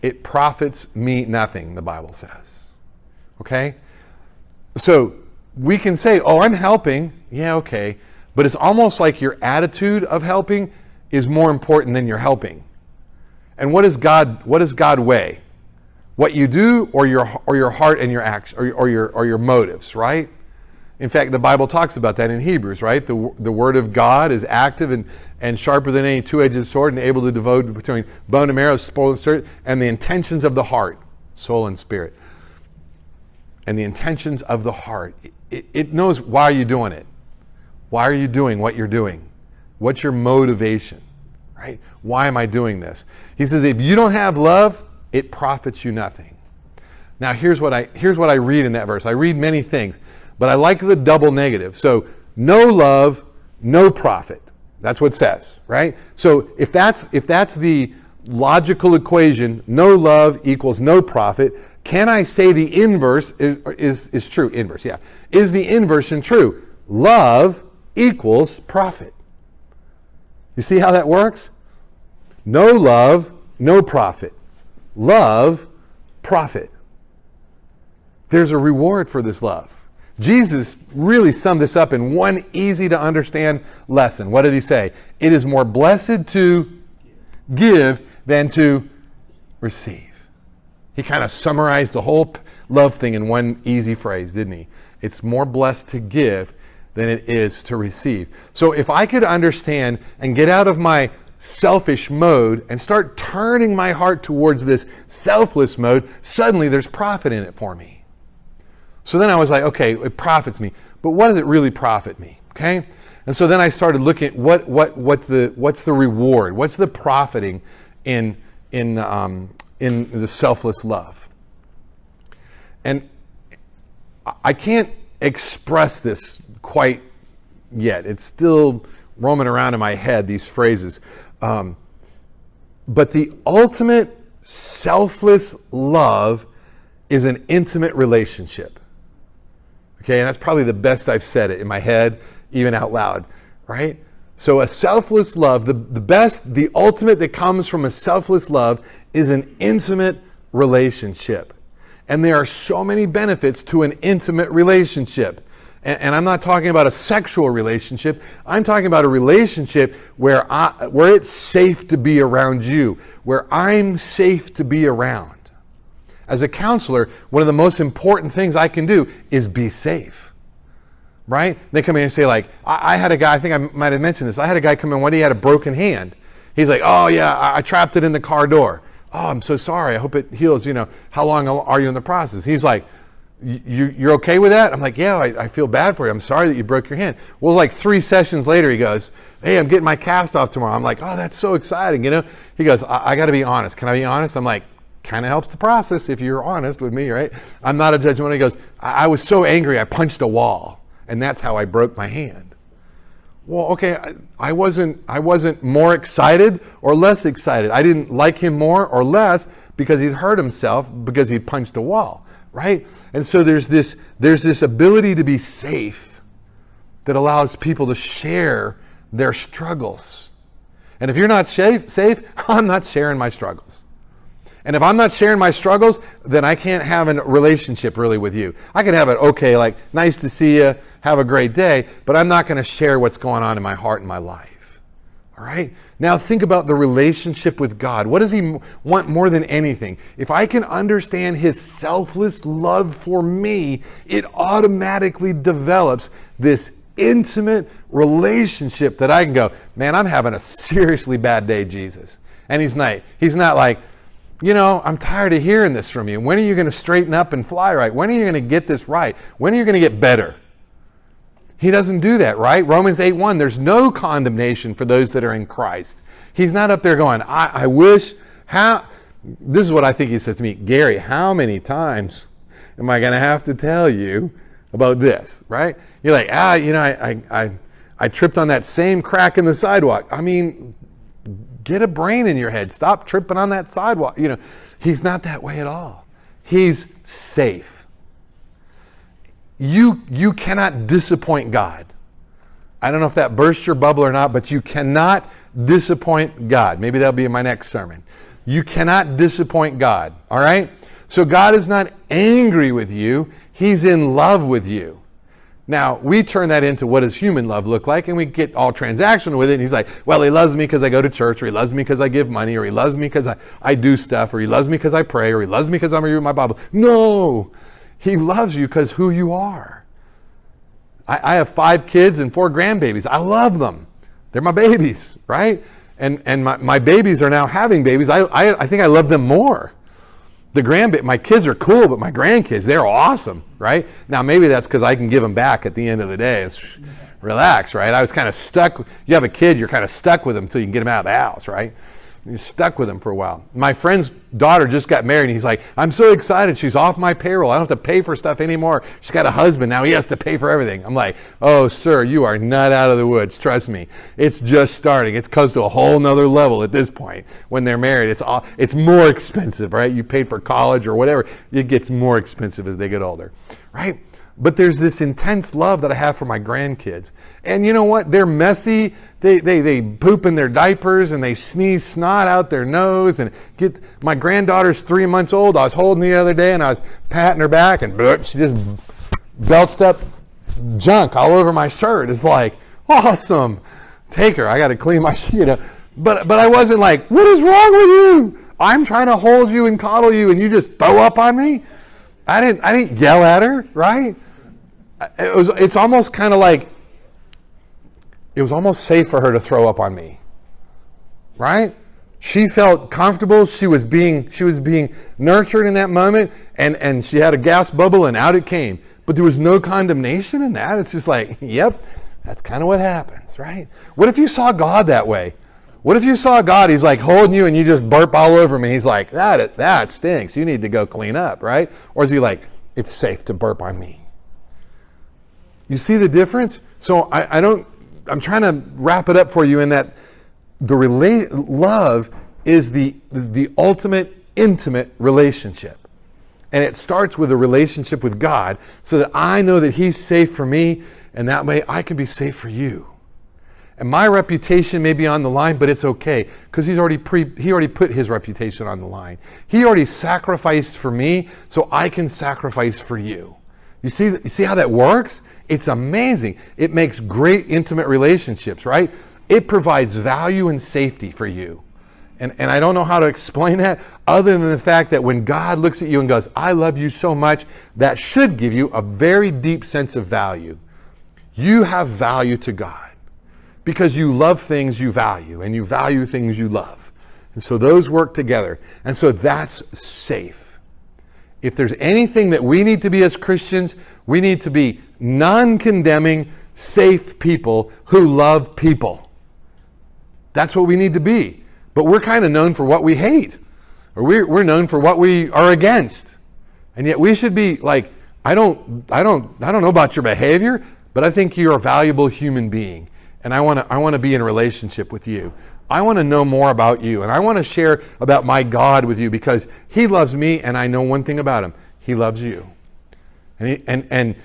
It profits me nothing, the Bible says. Okay? So we can say, oh, I'm helping. Yeah, okay. But it's almost like your attitude of helping is more important than your helping. And what does God weigh? What you do or your heart and your acts or your motives, right? In fact, the Bible talks about that in Hebrews, right? The word of God is active and sharper than any two-edged sword and able to divide between bone and marrow, soul and spirit, and the intentions of the heart, soul and spirit. And the intentions of the heart. It knows why you're doing it. Why are you doing what you're doing? What's your motivation, right? Why am I doing this? He says, if you don't have love, it profits you nothing. Now, here's what I read in that verse. I read many things. But I like the double negative. So no love, no profit. That's what it says, right? So if that's the logical equation, no love equals no profit, can I say the inverse is true? Inverse, yeah. Is the inverse true? Love equals profit. You see how that works? No love, no profit. Love, profit. There's a reward for this love. Jesus really summed this up in one easy to understand lesson. What did he say? It is more blessed to give than to receive. He kind of summarized the whole love thing in one easy phrase, didn't he? It's more blessed to give than it is to receive. So if I could understand and get out of my selfish mode and start turning my heart towards this selfless mode, suddenly there's profit in it for me. So then I was like, okay, it profits me, but what does it really profit me? Okay, and so then I started looking at what's the reward, what's the profiting in the selfless love, and I can't express this quite yet. It's still roaming around in my head, these phrases, but the ultimate selfless love is an intimate relationship. Okay, and that's probably the best I've said it in my head, even out loud, right? So a selfless love, the ultimate that comes from a selfless love is an intimate relationship. And there are so many benefits to an intimate relationship. And I'm not talking about a sexual relationship. I'm talking about a relationship where it's safe to be around you, where I'm safe to be around. As a counselor, one of the most important things I can do is be safe, right? They come in and say, like, I had a guy, I think I might have mentioned this, I had a guy come in one day, he had a broken hand. He's like, oh yeah, I trapped it in the car door. Oh, I'm so sorry, I hope it heals, how long are you in the process? He's like, you're okay with that? I'm like, yeah, I feel bad for you, I'm sorry that you broke your hand. Well, like 3 sessions later, he goes, hey, I'm getting my cast off tomorrow. I'm like, oh, that's so exciting, He goes, I gotta be honest, can I be honest? I'm like, kind of helps the process if you're honest with me, right? I'm not a judgmental. He goes, I was so angry I punched a wall, and that's how I broke my hand. Well, okay, I wasn't more excited or less excited. I didn't like him more or less because he'd hurt himself because he punched a wall, right? And so there's this ability to be safe that allows people to share their struggles. And if you're not safe, I'm not sharing my struggles. And if I'm not sharing my struggles, then I can't have a relationship really with you. I can have it, okay, like, nice to see you, have a great day, but I'm not going to share what's going on in my heart and my life. All right? Now think about the relationship with God. What does he want more than anything? If I can understand his selfless love for me, it automatically develops this intimate relationship that I can go, man, I'm having a seriously bad day, Jesus. And he's not like, I'm tired of hearing this from you. When are you going to straighten up and fly right? When are you going to get this right? When are you going to get better? He doesn't do that, right? Romans 8:1, there's no condemnation for those that are in Christ. He's not up there going, I wish, this is what I think he said to me, Gary, how many times am I going to have to tell you about this, right? You're like, I tripped on that same crack in the sidewalk. I mean, get a brain in your head. Stop tripping on that sidewalk. He's not that way at all. He's safe. You cannot disappoint God. I don't know if that bursts your bubble or not, but you cannot disappoint God. Maybe that'll be in my next sermon. You cannot disappoint God, all right? So God is not angry with you. He's in love with you. Now, we turn that into what does human love look like, and we get all transactional with it. And he's like, well, he loves me because I go to church, or he loves me because I give money, or he loves me because I do stuff, or he loves me because I pray, or he loves me because I'm reading my Bible. No, he loves you because who you are. I have 5 kids and 4 grandbabies. I love them. They're my babies, right? And my babies are now having babies. I think I love them more. My kids are cool, but my grandkids, they're awesome, right? Now, maybe that's because I can give them back at the end of the day. It's relax, right? I was kind of stuck. You have a kid, you're kind of stuck with them until you can get them out of the house, right? You're stuck with them for a while. My friend's daughter just got married, and he's like, I'm so excited. She's off my payroll. I don't have to pay for stuff anymore. She's got a husband. Now he has to pay for everything. I'm like, oh, sir, you are not out of the woods. Trust me. It's just starting. It goes to a whole nother level at this point. When they're married, it's more expensive, right? You paid for college or whatever. It gets more expensive as they get older, right? But there's this intense love that I have for my grandkids. And you know what? They're messy. They poop in their diapers and they sneeze snot out their nose. And my granddaughter's 3 months old. I was holding the other day and I was patting her back and she just belched up junk all over my shirt. It's like, awesome. Take her. I got to clean my shit. But I wasn't like, what is wrong with you? I'm trying to hold you and coddle you and you just throw up on me? I didn't yell at her, right? It's almost kind of like, it was almost safe for her to throw up on me, right? She felt comfortable. She was being nurtured in that moment, and she had a gas bubble, and out it came. But there was no condemnation in that. It's just like, yep, that's kind of what happens, right? What if you saw God that way? What if you saw God, he's like holding you and you just burp all over me? He's like, that stinks. You need to go clean up, right? Or is he like, it's safe to burp on me? You see the difference? So I'm trying to wrap it up for you in that love is the ultimate intimate relationship. And it starts with a relationship with God so that I know that he's safe for me, and that way I can be safe for you. And my reputation may be on the line, but it's okay because he already put his reputation on the line. He already sacrificed for me, so I can sacrifice for you. You see how that works? It's amazing. It makes great intimate relationships, right? It provides value and safety for you. And I don't know how to explain that other than the fact that when God looks at you and goes, I love you so much, that should give you a very deep sense of value. You have value to God because you love things you value and you value things you love. And so those work together. And so that's safe. If there's anything that we need to be as Christians, we need to be non-condemning, safe people who love people. That's what we need to be. But we're kind of known for what we hate, or we're known for what we are against. And yet we should be like, I don't know about your behavior, but I think you're a valuable human being. And I want to be in a relationship with you. I want to know more about you, and I want to share about my God with you because he loves me, and I know one thing about him. He loves you. And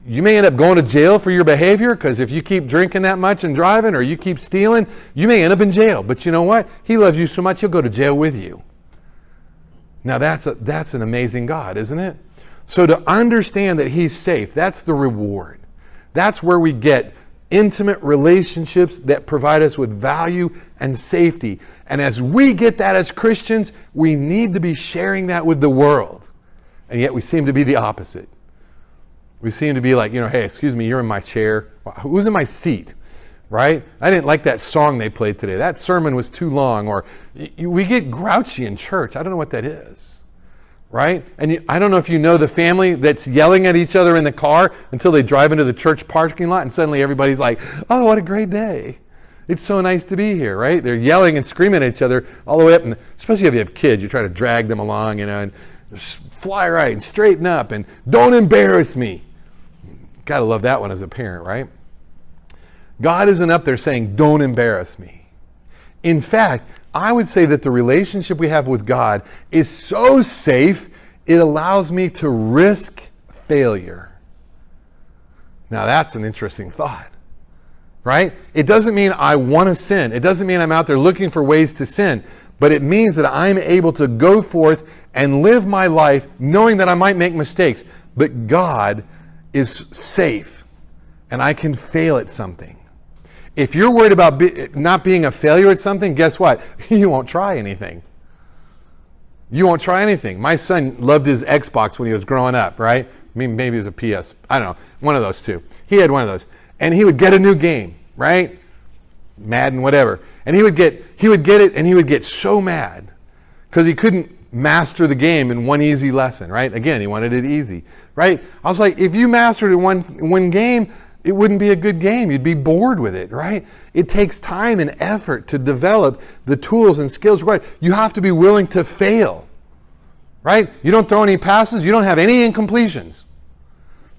you may end up going to jail for your behavior because if you keep drinking that much and driving or you keep stealing, you may end up in jail. But you know what? He loves you so much, he'll go to jail with you. Now that's an amazing God, isn't it? So to understand that he's safe, that's the reward. That's where we get intimate relationships that provide us with value and safety. And as we get that as Christians, we need to be sharing that with the world. And yet we seem to be the opposite. We seem to be like, hey, excuse me, you're in my chair. Who's in my seat? Right? I didn't like that song they played today. That sermon was too long. Or we get grouchy in church. I don't know what that is. Right? And I don't know if you know the family that's yelling at each other in the car until they drive into the church parking lot and suddenly everybody's like, oh, what a great day. It's so nice to be here, right? They're yelling and screaming at each other all the way up. And especially if you have kids, you try to drag them along, and just fly right and straighten up and don't embarrass me. Gotta love that one as a parent, right? God isn't up there saying, don't embarrass me. In fact, I would say that the relationship we have with God is so safe, it allows me to risk failure. Now that's an interesting thought, right? It doesn't mean I want to sin. It doesn't mean I'm out there looking for ways to sin, but it means that I'm able to go forth and live my life knowing that I might make mistakes, but God is safe and I can fail at something. If you're worried about not being a failure at something, guess what? You won't try anything. You won't try anything. My son loved his Xbox when he was growing up, right? I mean, maybe it was a PS. I don't know. One of those two. He had one of those. And he would get a new game, right? Madden, whatever. And he would get it and he would get so mad because he couldn't master the game in one easy lesson, right? Again, he wanted it easy, right? I was like, if you mastered it one game, it wouldn't be a good game. You'd be bored with it, right? It takes time and effort to develop the tools and skills required. You have to be willing to fail, right? You don't throw any passes. You don't have any incompletions.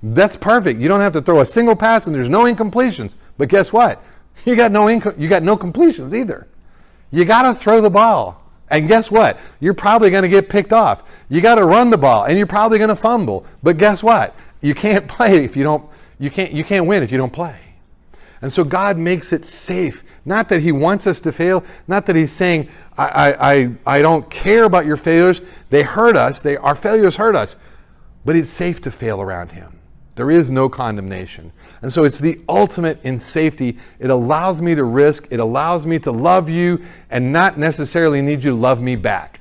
That's perfect. You don't have to throw a single pass and there's no incompletions. But guess what? You got no completions either. You got to throw the ball. And guess what? You're probably going to get picked off. You got to run the ball and you're probably going to fumble. But guess what? You can't play if you don't. You can't win if you don't play. And so God makes it safe. Not that he wants us to fail. Not that he's saying, I don't care about your failures. They hurt us. Our failures hurt us. But it's safe to fail around him. There is no condemnation. And so it's the ultimate in safety. It allows me to risk. It allows me to love you and not necessarily need you to love me back.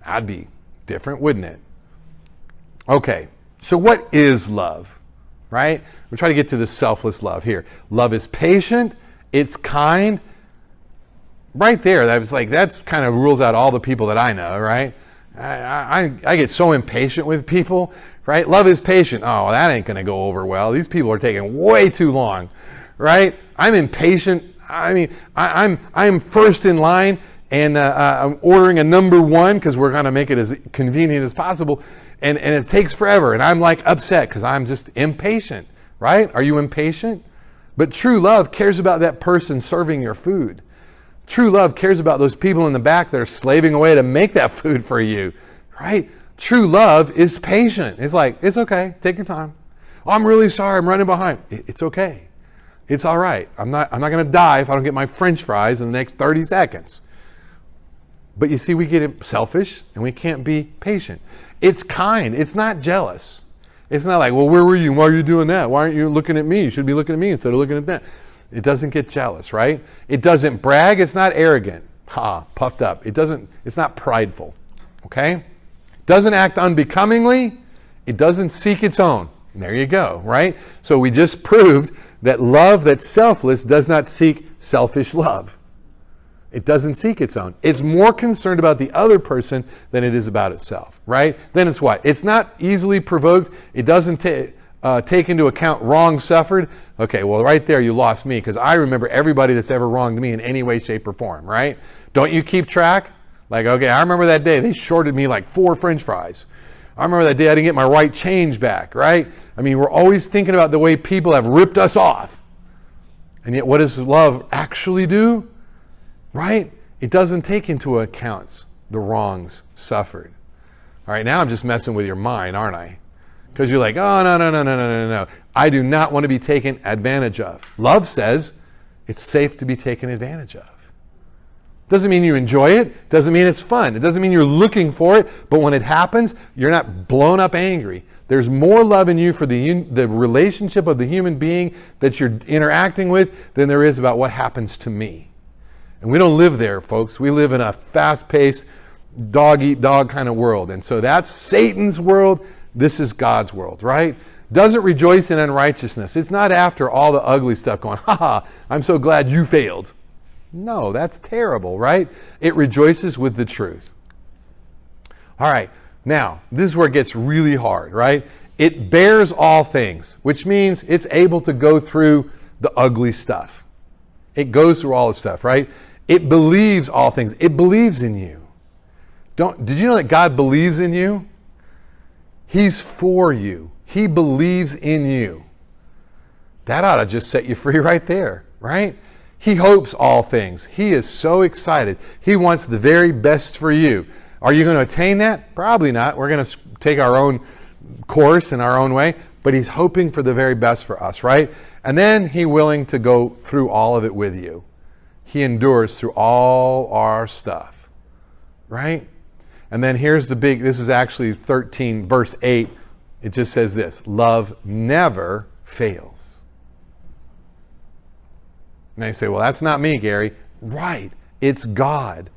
That'd be different, wouldn't it? Okay, so what is love, right? We're trying to get to the selfless love here. Love is patient. It's kind. Right there, that's kind of rules out all the people that I know, right? I get so impatient with people, right? Love is patient. Oh, that ain't going to go over well. These people are taking way too long, right? I'm impatient. I mean, I'm first in line, and I'm ordering a number one because we're going to make it as convenient as possible, and it takes forever, and I'm like upset because I'm just impatient, right? Are you impatient? But true love cares about that person serving your food. True love cares about those people in the back that are slaving away to make that food for you, right? True love is patient. It's like, it's okay. Take your time. Oh, I'm really sorry. I'm running behind. It's okay. It's all right. I'm not going to die if I don't get my French fries in the next 30 seconds. But you see, we get selfish and we can't be patient. It's kind. It's not jealous. It's not like, well, where were you? Why are you doing that? Why aren't you looking at me? You should be looking at me instead of looking at that. It doesn't get jealous, right? It doesn't brag. It's not arrogant. Puffed up. It's not prideful. Okay? Doesn't act unbecomingly. It doesn't seek its own. And there you go, right? So we just proved that love that's selfless does not seek selfish love. It doesn't seek its own. It's more concerned about the other person than it is about itself, right? Then it's what? It's not easily provoked. It doesn't take into account wrong suffered. Okay, well, right there you lost me because I remember everybody that's ever wronged me in any way, shape, or form, right? Don't you keep track? Like, okay, I remember that day they shorted me like 4 French fries. I remember that day I didn't get my right change back, right? I mean, we're always thinking about the way people have ripped us off. And yet what does love actually do? Right? It doesn't take into account the wrongs suffered. All right, now I'm just messing with your mind, aren't I? Because you're like, oh, no. I do not want to be taken advantage of. Love says it's safe to be taken advantage of. Doesn't mean you enjoy it. Doesn't mean it's fun. It doesn't mean you're looking for it. But when it happens, you're not blown up angry. There's more love in you for the relationship of the human being that you're interacting with than there is about what happens to me. And we don't live there, folks. We live in a fast-paced, dog-eat-dog kind of world. And so that's Satan's world. This is God's world, right? Doesn't rejoice in unrighteousness. It's not after all the ugly stuff going, I'm so glad you failed. No, that's terrible, right? It rejoices with the truth. All right, now, this is where it gets really hard, right? It bears all things, which means it's able to go through the ugly stuff. It goes through all the stuff, right? It believes all things. It believes in you. Did you know that God believes in you? He's for you. He believes in you. That ought to just set you free right there, right? He hopes all things. He is so excited. He wants the very best for you. Are you going to attain that? Probably not. We're going to take our own course in our own way, but he's hoping for the very best for us, right? And then he's willing to go through all of it with you. He endures through all our stuff, right? And then here's the big, this is actually 13, verse 8. It just says this, love never fails. And they say, well, that's not me, Gary. Right. It's God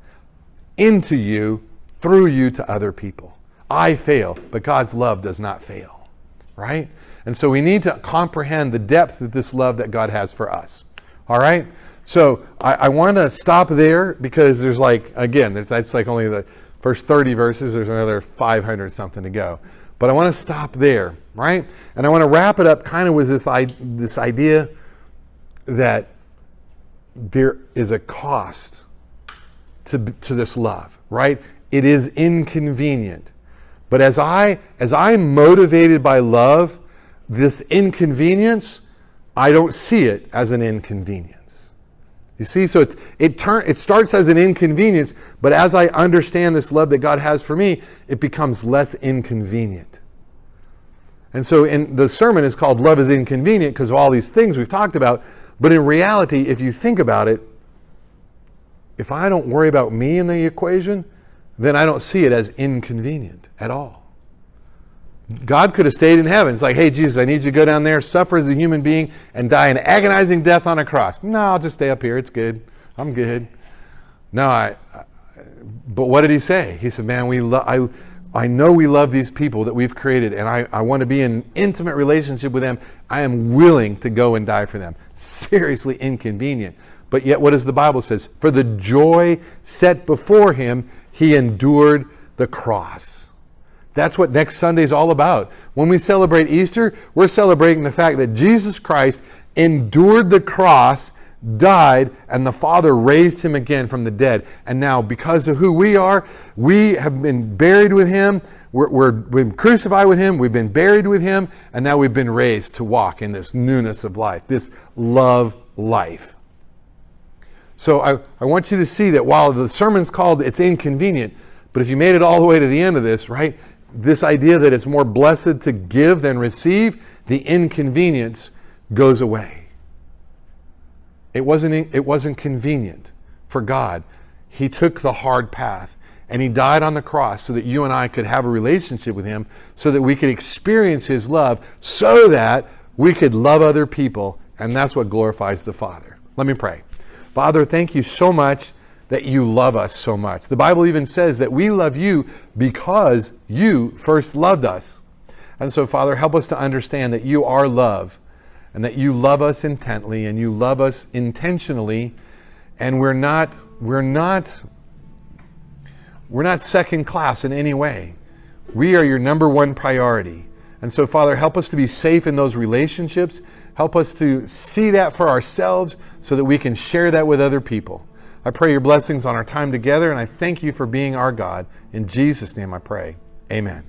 into you, through you to other people. I fail, but God's love does not fail, right? And so we need to comprehend the depth of this love that God has for us, all right? So I want to stop there because there's like, again, that's like only the first 30 verses. There's another 500 something to go. But I want to stop there, right? And I want to wrap it up kind of with this idea that there is a cost to this love, right? It is inconvenient. But as I'm motivated by love, this inconvenience, I don't see it as an inconvenience. You see, so it starts as an inconvenience, but as I understand this love that God has for me, it becomes less inconvenient. And so in the sermon is called Love is Inconvenient because of all these things we've talked about. But in reality, if you think about it, if I don't worry about me in the equation, then I don't see it as inconvenient at all. God could have stayed in heaven. It's like, hey, Jesus, I need you to go down there, suffer as a human being, and die an agonizing death on a cross. No, I'll just stay up here. It's good. I'm good. No, but what did he say? He said, man, I know we love these people that we've created, and I want to be in an intimate relationship with them. I am willing to go and die for them. Seriously inconvenient. But yet what does the Bible says? For the joy set before him, he endured the cross. That's what next Sunday is all about. When we celebrate Easter, we're celebrating the fact that Jesus Christ endured the cross, died, and the Father raised him again from the dead. And now, because of who we are, we have been buried with him. We've been crucified with him. We've been buried with him. And now we've been raised to walk in this newness of life, this love life. So I want you to see that while the sermon's called It's Inconvenient, but if you made it all the way to the end of this, right, this idea that it's more blessed to give than receive, the inconvenience goes away. It wasn't convenient for God. He took the hard path and he died on the cross so that you and I could have a relationship with him, so that we could experience his love, so that we could love other people, and that's what glorifies the Father. Let me pray. Father, thank you so much that you love us so much. The Bible even says that we love you because you first loved us. And so, Father, help us to understand that you are love, and that you love us intently, and you love us intentionally, and we're not second class in any way. We are your number one priority. And so, Father, help us to be safe in those relationships. Help us to see that for ourselves so that we can share that with other people. I pray your blessings on our time together, and I thank you for being our God. In Jesus' name I pray. Amen.